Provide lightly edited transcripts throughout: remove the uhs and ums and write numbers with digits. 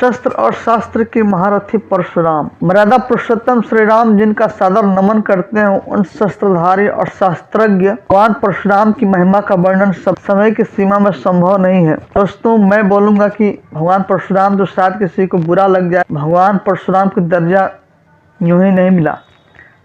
शस्त्र और शास्त्र के महारथी परशुराम। मर्यादा पुरुषोत्तम श्री राम जिनका सादर नमन करते हैं, उन शस्त्रधारी और शास्त्रज्ञ भगवान परशुराम की महिमा का वर्णन सब समय की सीमा में संभव नहीं है। दोस्तों, मैं बोलूंगा कि भगवान परशुराम, तो शायद किसी को बुरा लग जाए, भगवान परशुराम को दर्जा यूं ही नहीं मिला।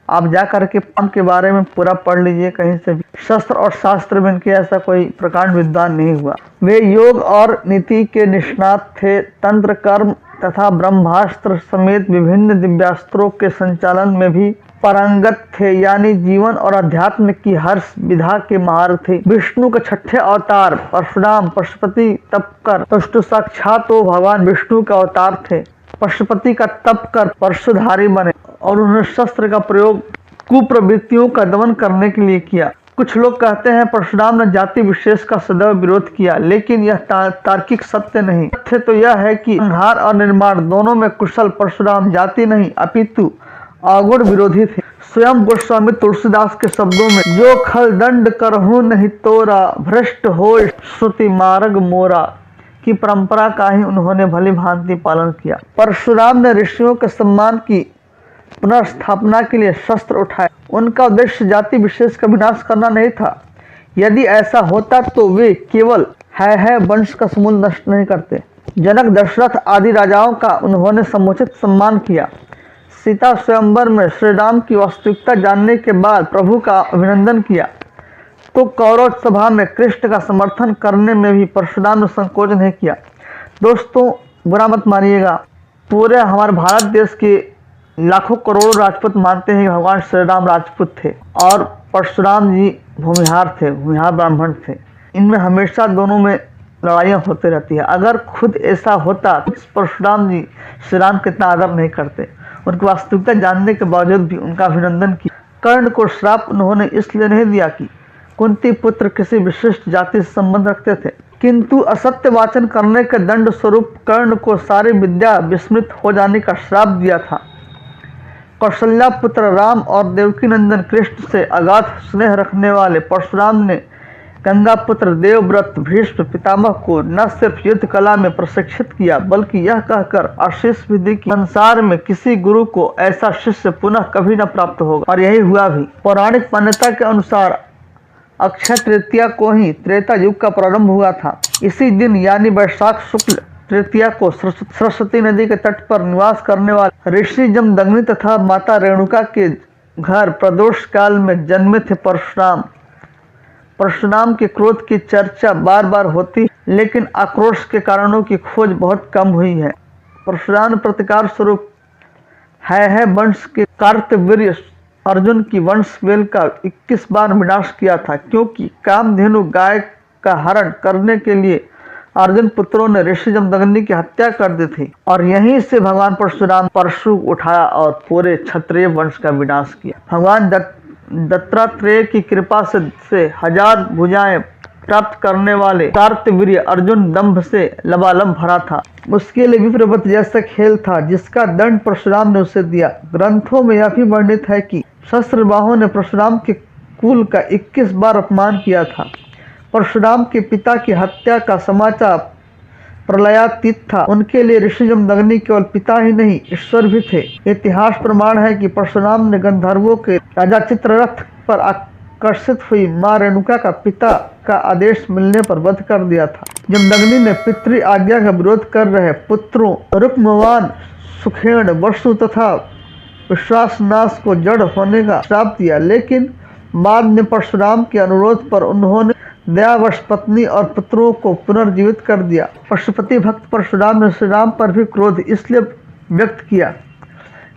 आप जा करके के बारे में पूरा पढ़ लीजिए, कहीं से भी शस्त्र और शास्त्र में इनके ऐसा कोई प्रकांड विद्वान नहीं हुआ। वे योग और नीति के निष्णात थे। तंत्र, कर्म तथा ब्रह्मास्त्र समेत विभिन्न दिव्यास्त्रों के संचालन में भी पारंगत थे, यानी जीवन और अध्यात्म की हर विधा के महारथी। विष्णु के छठे अवतार परशुराम पशुपति तप कर, तो साक्षात वो भगवान विष्णु का अवतार थे। पशुपति का तप कर परशुधारी बने और उन्होंने शस्त्र का प्रयोग कुप्रवृत्तियों का दमन करने के लिए किया। कुछ लोग कहते हैं परशुराम ने जाति विशेष का सदैव विरोध किया, लेकिन यह तार्किक सत्य नहीं। तथ्य तो यह है कि संहार और निर्माण दोनों में कुशल परशुराम जाति नहीं अपितु अवगुण विरोधी थे। स्वयं गोस्वामी तुलसीदास के शब्दों में, जो खल दंड करहु नहीं तोरा, भ्रष्ट हो श्रुति मार्ग मोरा की परंपरा का ही उन्होंने भली भांति पालन किया। परशुराम ने ऋषियों के सम्मान की पुनर्स्थापना के लिए शस्त्र उठाए। उनका उद्देश्य जाति विशेष का विनाश करना नहीं था। यदि ऐसा होता तो वे केवल है वंश का समूल नष्ट नहीं करते। जनक, दशरथ आदि राजाओं का उन्होंने समुचित सम्मान किया। सीता स्वयंवर में श्री राम की वास्तविकता जानने के बाद प्रभु का अभिनंदन किया, तो कौरव सभा में कृष्ण का समर्थन करने में भी परशुराम ने संकोच नहीं किया। दोस्तों, बुरा मत मानिएगा, पूरे हमारे भारत देश के लाखों करोड़ों राजपूत मानते हैं कि भगवान श्री राम राजपूत थे और परशुराम जी भूमिहार थे, भूमिहार ब्राह्मण थे। इनमें हमेशा दोनों में लड़ाइयाँ होती रहती है। अगर खुद ऐसा होता तो परशुराम जी श्री राम कितना आदर नहीं करते। उनकी वास्तविकता जानने के बावजूद भी उनका अभिनंदन किया। कर्ण को श्राप उन्होंने इसलिए नहीं दिया कि कुंती पुत्र किसी विशिष्ट जाति से संबंध रखते थे, किंतु असत्य वाचन करने के दंड स्वरूप कर्ण को सारी विद्या विस्मृत हो जाने का श्राप दिया था। कौशल्या पुत्र राम और देवकी नंदन कृष्ण से अगाध स्नेह रखने वाले परशुराम ने गंगा पुत्र देवव्रत भीष्म पितामह को न सिर्फ युद्ध कला में प्रशिक्षित किया, बल्कि यह कहकर आशीष भी दी कि संसार में किसी गुरु को ऐसा शिष्य पुनः कभी न प्राप्त होगा। और यही हुआ भी। पौराणिक मान्यता के अनुसार अक्षय तृतीया को ही त्रेता युग का प्रारंभ हुआ था। इसी दिन यानी वैशाख शुक्ल तृतीया को सरस्वती नदी के तट पर निवास करने वाले ऋषि जमदग्नि तथा माता रेणुका के घर प्रदोष काल में जन्मे थे परशुराम। परशुराम के क्रोध की चर्चा बार बार होती, लेकिन आक्रोश के कारणों की खोज बहुत कम हुई है। परशुराम ने प्रतिकार स्वरूप है वंश के कार्तवीर्य अर्जुन की वंशवेल का 21 बार विनाश किया था, क्योंकि कामधेनु गाय का हरण करने के लिए अर्जुन पुत्रों ने ऋषि जमदग्नि की हत्या कर दी थी। और यहीं से भगवान परशुराम परशु उठाया और पूरे क्षत्रिय वंश का विनाश किया। भगवान दत्तात्रेय की कृपा से 1000 भुजाएं प्राप्त करने वाले कार्तवीर्य अर्जुन दंभ से लबालब भरा था। उसके लिए विप्रवत जैसा खेल था, जिसका दंड परशुराम ने उसे दिया। ग्रंथों में यह भी वर्णित है कि शस्त्रबाहों ने परशुराम के कुल का 21 बार अपमान किया था। परशुराम के पिता की हत्या का समाचार प्रलयातीत था। उनके लिए ऋषि जमदग्नि केवल पिता ही नहीं, ईश्वर भी थे। इतिहास प्रमाण है कि परशुराम ने गंधर्वों के राजा चित्ररथ पर आकर्षित हुई मां रेणुका का पिता का आदेश मिलने पर वध कर दिया था। जमदग्नि ने पितृ आज्ञा का विरोध कर रहे पुत्रों रुक्मवान, सुखेण, वसु तथा विश्वासनाश को जड़ होने का श्राप दिया, लेकिन बाद में परशुराम के अनुरोध पर उन्होंने दयावश पत्नी और पुत्रों को पुनर्जीवित कर दिया। पशुपति भक्त परशुराम ने श्री राम पर भी क्रोध इसलिए व्यक्त किया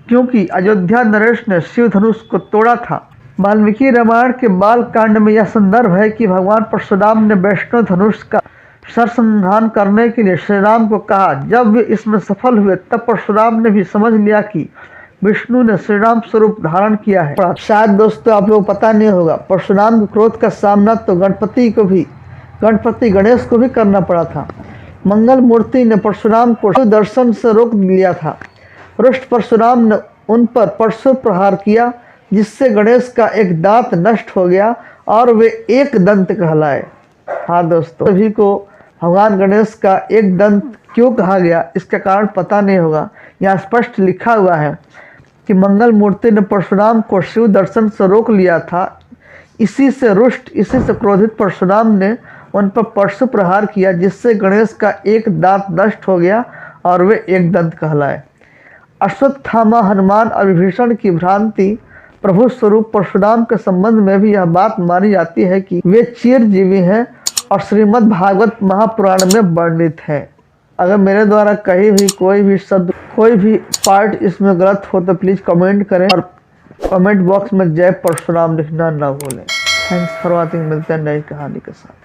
क्योंकि अयोध्या नरेश ने शिव धनुष को तोड़ा था। वाल्मीकि रामायण के बाल कांड में यह संदर्भ है कि भगवान परशुराम ने वैष्णव धनुष का सरसंधान करने के लिए श्री राम को कहा। जब वे इसमें सफल हुए तब परशुराम ने भी समझ लिया कि विष्णु ने श्री राम स्वरूप धारण किया है। शायद दोस्तों आप लोग पता नहीं होगा, परशुराम के क्रोध का सामना तो गणपति गणेश को भी करना पड़ा था। मंगल मूर्ति ने परशुराम को दर्शन से रोक लिया था। रुष्ट परशुराम ने उन पर परशु प्रहार किया, जिससे गणेश का एक दांत नष्ट हो गया और वे एक दंत कहलाए। हाँ दोस्तों, सभी को भगवान गणेश का एक दंत क्यों कहा गया, इसका कारण पता नहीं होगा। यहाँ स्पष्ट लिखा हुआ है कि मंगल मूर्ति ने परशुराम को शिव दर्शन से रोक लिया था। इसी से रुष्ट, इसी से क्रोधित परशुराम ने उन पर परशु प्रहार किया, जिससे गणेश का एक दांत नष्ट हो गया और वे एक दंत कहलाए। अश्वत्थामा, हनुमान और विभीषण की भ्रांति प्रभु स्वरूप परशुराम के संबंध में भी यह बात मानी जाती है कि वे चिरजीवी हैं और श्रीमद् भागवत महापुराण में वर्णित है। अगर मेरे द्वारा कही हुई कोई भी शब्द, कोई भी पार्ट इसमें गलत हो तो प्लीज़ कमेंट करें और कमेंट बॉक्स में जय परशुराम लिखना ना भूलें। Thanks for watching. मिलते हैं नई कहानी के साथ।